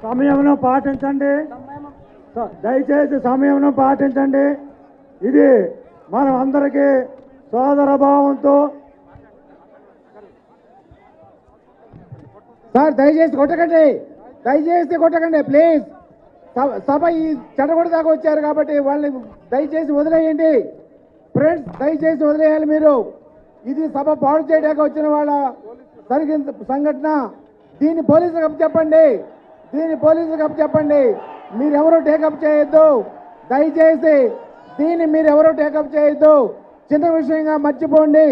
సమయంలో పాటించండి. దయచేసి సమయంలో పాటించండి. ఇది మనం అందరికీ సోదర భావంతో. సార్ దయచేసి కొట్టకండి, దయచేసి కొట్టకండి ప్లీజ్. సభ ఈ చెడగొడ దాకా వచ్చారు కాబట్టి వాళ్ళని దయచేసి వదిలేయండి. ఫ్రెండ్స్ దయచేసి వదిలేయాలి మీరు. ఇది సభ పాడు చేయడానికి వచ్చిన వాళ్ళ జరిగిన సంఘటన. దీన్ని పోలీసులకు అప్పచెప్పండి, దీన్ని పోలీసులకు అప్పచెప్పండి. మీరెవరూ టేకప్ చేయొద్దు దయచేసి. దీన్ని మీరెవరూ టేకప్ చేయొద్దు. చిన్న విషయంగా మర్చిపోండి,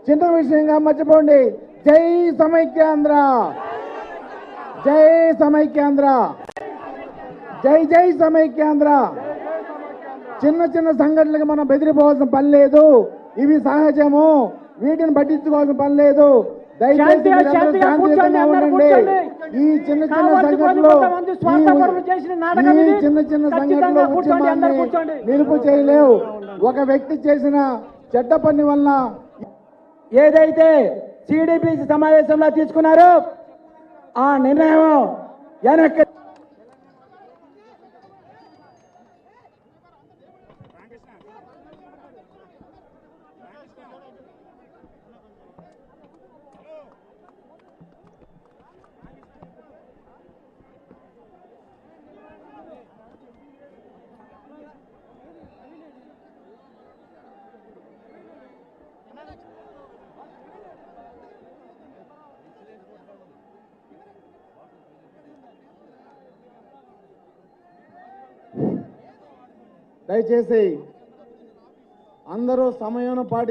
చిన్న విషయంగా మర్చిపోండి. జై సమైక్యాంధ్ర, జై సమైక్యాంధ్ర, జై జై సమైక్యాంధ్ర. చిన్న చిన్న సంఘటనలకు మనం బెదిరిపోవాల్సిన పని లేదు. ఇవి సహజము, వీటిని పట్టించుకోవాల్సిన పని లేదు. దయచేసి శాంతియుతంగా ఉండండి. ఈ చిన్న చిన్న సంఘటనలు, ఈ చిన్న చిన్న సంఘటనలు ఉద్యమాన్ని నిలుపు చేయలేవు. ఒక వ్యక్తి చేసిన చెడ్డ పని వలన ఏదైతే సిడిపిసి సమావేశంలో తీసుకున్నారో ఆ నిర్ణయం వెనక్కి దయచేసి అందరూ సమయం పాటి